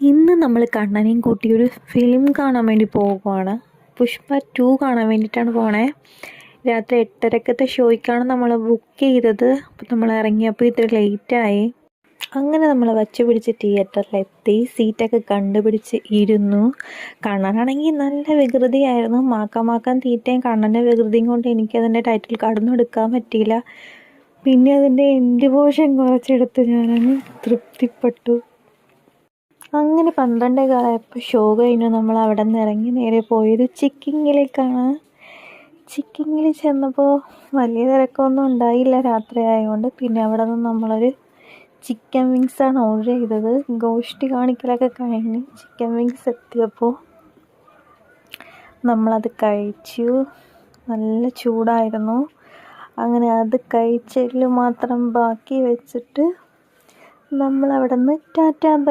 ഇന്ന് നമ്മൾ കണ്ണനെയും കൂട്ടി ഒരു ഫിലിം കാണാൻ വേണ്ടി പോകുവാണ്. പുഷ്പ 2 കാണാൻ വേണ്ടിയിട്ടാണ് പോണേ. രാത്രി 8:30 ഷോയ്ക്കാണ് നമ്മൾ ബുക്ക് ചെയ്തത്. അപ്പോൾ നമ്മൾ ഇറങ്ങിയപ്പോൾ ഇത്ര ലേറ്റായി. അങ്ങനെ നമ്മൾ വച്ച് പിടിച്ച് തിയേറ്ററിലെത്തി. സീറ്റൊക്കെ കണ്ടുപിടിച്ച് ഇരുന്നു. കണ്ണനാണെങ്കിൽ നല്ല വികൃതിയായിരുന്നു. മാക്കാൻ തീറ്റയും കണ്ണൻ്റെ വികൃതിയും കൊണ്ട് എനിക്കതിൻ്റെ ടൈറ്റിൽ കാർഡൊന്നും എടുക്കാൻ പറ്റിയില്ല. പിന്നെ അതിൻ്റെ എൻഡ് പോർഷൻ കുറച്ചെടുത്ത് ഞാനങ്ങ് തൃപ്തിപ്പെട്ടു. അങ്ങനെ 12:15 ഷോ കഴിഞ്ഞു. നമ്മൾ അവിടെ നിന്ന് ഇറങ്ങി നേരെ പോയത് ചിക്കിങ്ങിലേക്കാണ്. ചിക്കിങ്ങിൽ ചെന്നപ്പോൾ വലിയ തിരക്കൊന്നും ഉണ്ടായില്ല രാത്രി ആയതുകൊണ്ട്. പിന്നെ അവിടെ നിന്ന് നമ്മളൊരു ചിക്കൻ വിങ്സാണ് ഓർഡർ ചെയ്തത്. ഗോഷ്ടി കാണിക്കലൊക്കെ കഴിഞ്ഞ് ചിക്കൻ വിങ്സ് എത്തിയപ്പോൾ നമ്മളത് കഴിച്ചു. നല്ല ചൂടായിരുന്നു. അങ്ങനെ അത് കഴിച്ചതിൽ മാത്രം ബാക്കി വെച്ചിട്ട് നമ്മളവിടെ നിന്ന് ടാറ്റാ ബൈ